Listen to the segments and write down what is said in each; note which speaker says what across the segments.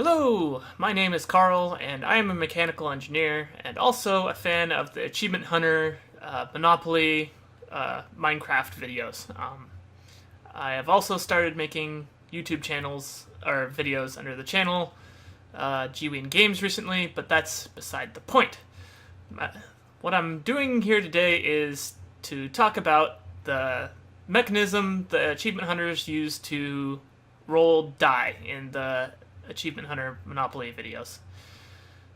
Speaker 1: Hello, my name is Carl, and I am a mechanical engineer and also a fan of the Achievement Hunter, Monopoly, Minecraft videos. I have also started making YouTube channels or videos under the channel Gewian Games recently, but that's beside the point. What I'm doing here today is to talk about the mechanism the Achievement Hunters use to roll die in the Achievement Hunter Monopoly videos.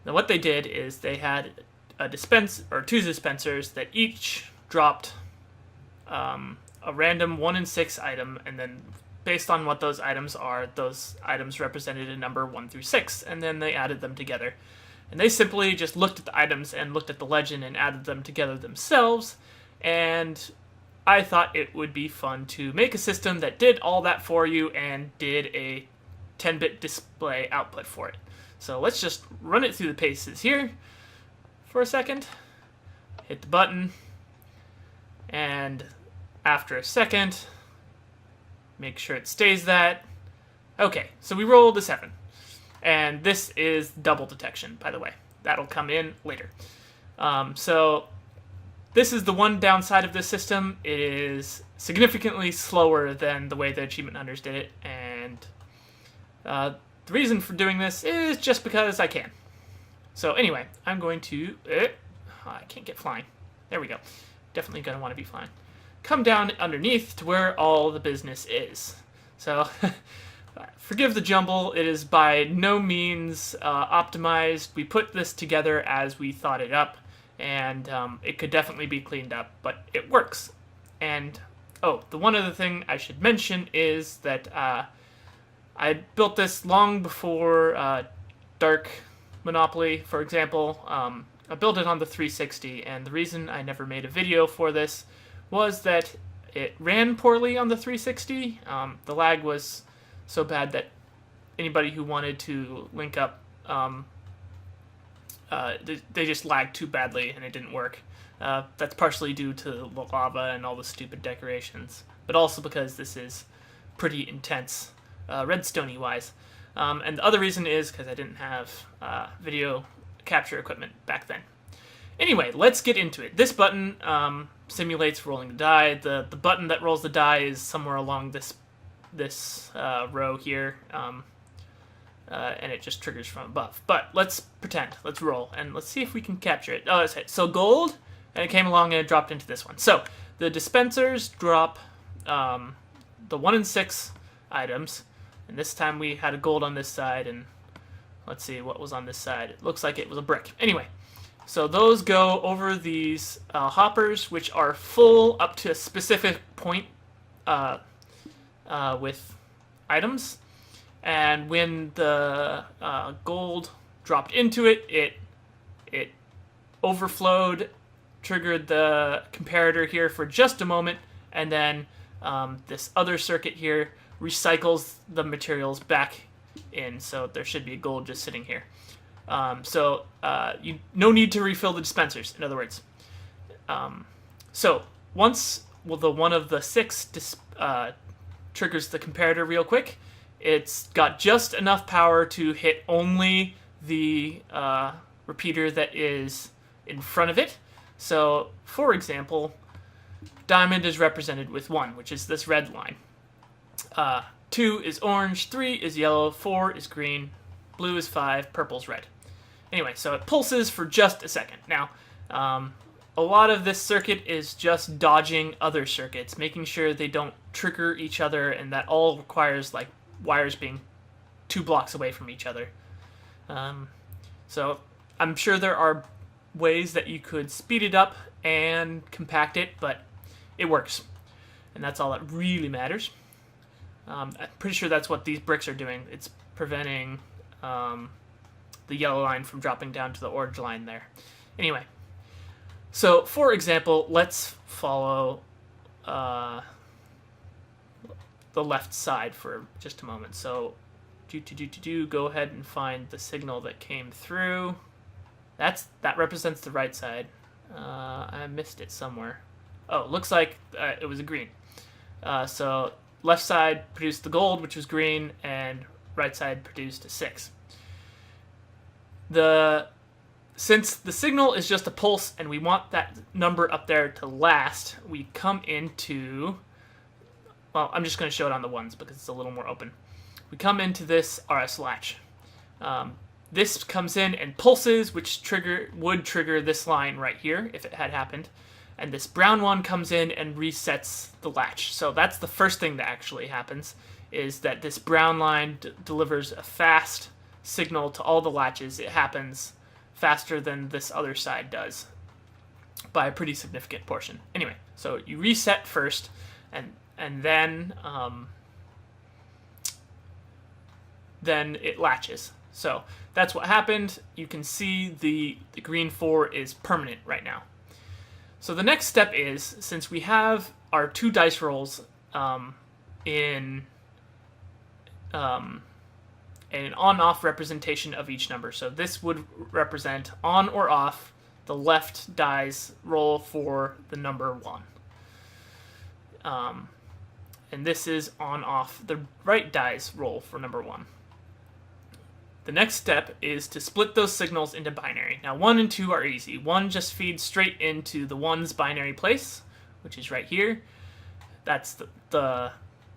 Speaker 1: Now what they did is they had two dispensers that each dropped a random 1 in 6 item, and then based on what those items are, those items represented a number 1 through 6, and then they added them together. And they simply just looked at the items and looked at the legend and added them together themselves, and I thought it would be fun to make a system that did all that for you and did a 10-bit display output for it. So let's just run it through the paces here for a second. Hit the button, and after a second, make sure it stays that. Okay, so we rolled a 7. And this is double detection, by the way. That'll come in later. So this is the one downside of this system. It is significantly slower than the way the Achievement Hunters did it, and the reason for doing this is just because I can. So anyway, I'm going to... I can't get flying. There we go. Definitely going to want to be flying. Come down underneath to where all the business is. So, forgive the jumble. It is by no means optimized. We put this together as we thought it up, and it could definitely be cleaned up, but it works. And, the one other thing I should mention is that I built this long before Dark Monopoly, for example. I built it on the 360, and the reason I never made a video for this was that it ran poorly on the 360. The lag was so bad that anybody who wanted to link up, they just lagged too badly and it didn't work. That's partially due to the lava and all the stupid decorations, but also because this is pretty intense, redstone-y wise. And the other reason is because I didn't have video capture equipment back then. Anyway, let's get into it. This button simulates rolling the die. The button that rolls the die is somewhere along this row here, and it just triggers from above. But let's pretend. Let's roll, and let's see if we can capture it. Oh, let's hit. So gold, and it came along and it dropped into this one. So the dispensers drop the 1 in 6 items, and this time we had a gold on this side, and let's see what was on this side. It looks like it was a brick. Anyway, so those go over these hoppers, which are full up to a specific point with items. And when the gold dropped into it, it overflowed, triggered the comparator here for just a moment, and then this other circuit here recycles the materials back in, so there should be gold just sitting here. No need to refill the dispensers, in other words. So once the one of the 6 triggers the comparator real quick, it's got just enough power to hit only the repeater that is in front of it. So, for example, diamond is represented with 1, which is this red line. 2 is orange, 3 is yellow, 4 is green, blue is 5, purple's red. Anyway, so it pulses for just a second. Now, a lot of this circuit is just dodging other circuits, making sure they don't trigger each other, and that all requires like wires being 2 blocks away from each other. So I'm sure there are ways that you could speed it up and compact it, but it works, and that's all that really matters. I'm pretty sure that's what these bricks are doing. It's preventing the yellow line from dropping down to the orange line there. Anyway, so for example, let's follow the left side for just a moment. So go ahead and find the signal that came through. That represents the right side. I missed it somewhere. Oh, looks like it was a green. So left side produced the gold, which was green, and right side produced a 6. Since the signal is just a pulse and we want that number up there to last, we come into, well, I'm just going to show it on the ones because it's a little more open. We come into this RS latch. This comes in and pulses, which would trigger this line right here if it had happened. And this brown one comes in and resets the latch. So that's the first thing that actually happens, is that this brown line delivers a fast signal to all the latches. It happens faster than this other side does by a pretty significant portion. Anyway, so you reset first, and then it latches. So that's what happened. You can see the green 4 is permanent right now. So the next step is, since we have our 2 dice rolls in an on-off representation of each number. So this would represent on or off the left dice roll for the number 1. And this is on-off the right dice roll for number 1. The next step is to split those signals into binary. Now 1 and 2 are easy. 1 just feeds straight into the 1's binary place, which is right here. That's the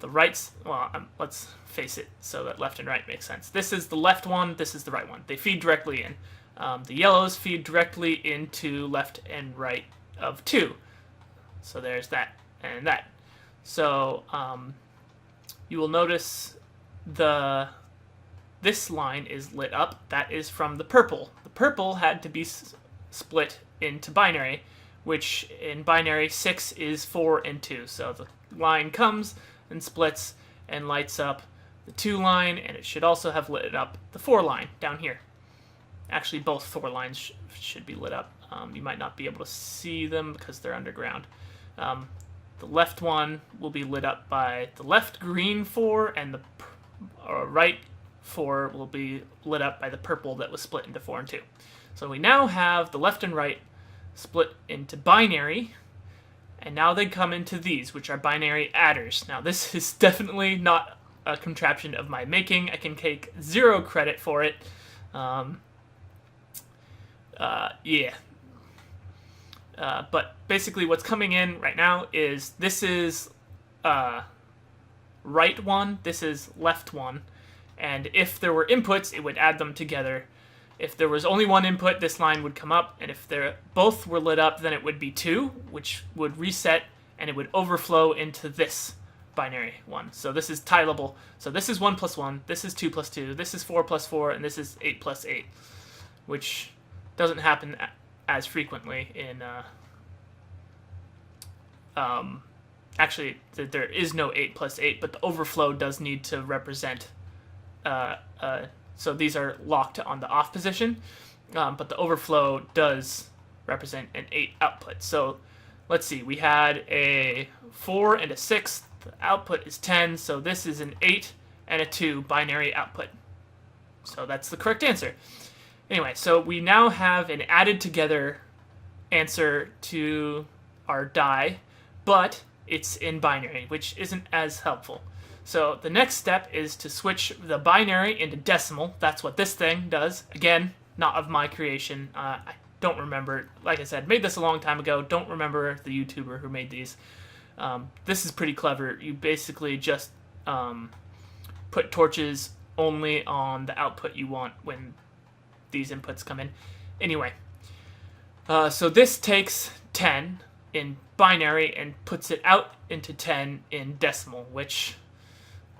Speaker 1: right, well, let's face it so that left and right makes sense. This is the left one, this is the right one. They feed directly in. The yellows feed directly into left and right of 2. So there's that and that. So you will notice this line is lit up. That is from the purple. The purple had to be split into binary, which in binary 6 is 4 and 2. So the line comes and splits and lights up the 2 line, and it should also have lit up the 4 line down here. Actually, both 4 lines should be lit up. You might not be able to see them because they're underground. The left one will be lit up by the left green 4, and the right 4 will be lit up by the purple that was split into 4 and 2. So we now have the left and right split into binary, and now they come into these, which are binary adders. Now this is definitely not a contraption of my making. I can take 0 credit for it. But basically what's coming in right now is this is right 1, this is left 1, and if there were inputs, it would add them together. If there was only one input, this line would come up, and if both were lit up, then it would be 2, which would reset, and it would overflow into this binary one. So this is tileable. So this is 1 plus 1, this is 2 plus 2, this is 4 plus 4, and this is 8 plus 8, which doesn't happen as frequently in... actually, there is no 8 plus 8, but the overflow does need to represent... so these are locked on the off position, but the overflow does represent an 8 output. So let's see, we had a 4 and a 6. The output is 10, so this is an 8 and a 2 binary output. So that's the correct answer. Anyway, so we now have an added together answer to our die, but it's in binary, which isn't as helpful. So the next step is to switch the binary into decimal. That's what this thing does. Again, not of my creation. I don't remember. Like I said, made this a long time ago. Don't remember the YouTuber who made these. This is pretty clever. You basically just put torches only on the output you want when these inputs come in. Anyway, so this takes 10 in binary and puts it out into 10 in decimal, which...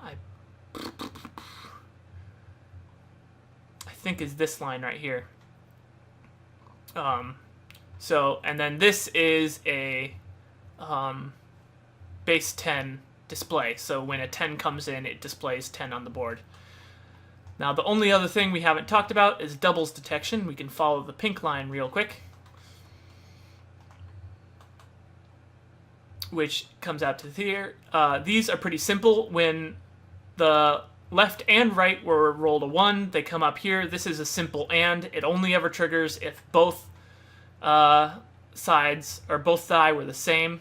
Speaker 1: I think is this line right here. So, and then this is a base 10 display. So when a 10 comes in, it displays 10 on the board. Now the only other thing we haven't talked about is doubles detection. We can follow the pink line real quick, which comes out to here. These are pretty simple. When the left and right were rolled a 1, they come up here. This is a simple AND. It only ever triggers if both sides or both die were the same.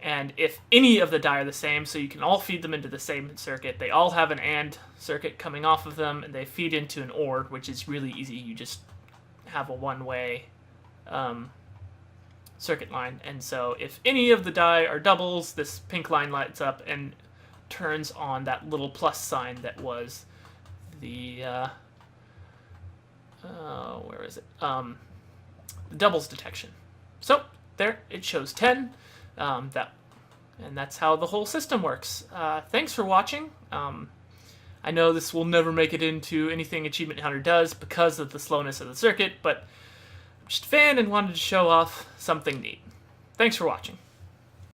Speaker 1: And if any of the die are the same, so you can all feed them into the same circuit, they all have an AND circuit coming off of them, and they feed into an OR, which is really easy. You just have a one-way circuit line. And so if any of the die are doubles, this pink line lights up and turns on that little plus sign that was the where is it? The doubles detection. So there, it shows 10. And that's how the whole system works. Thanks for watching. I know this will never make it into anything Achievement Hunter does because of the slowness of the circuit, but I'm just a fan and wanted to show off something neat. Thanks for watching.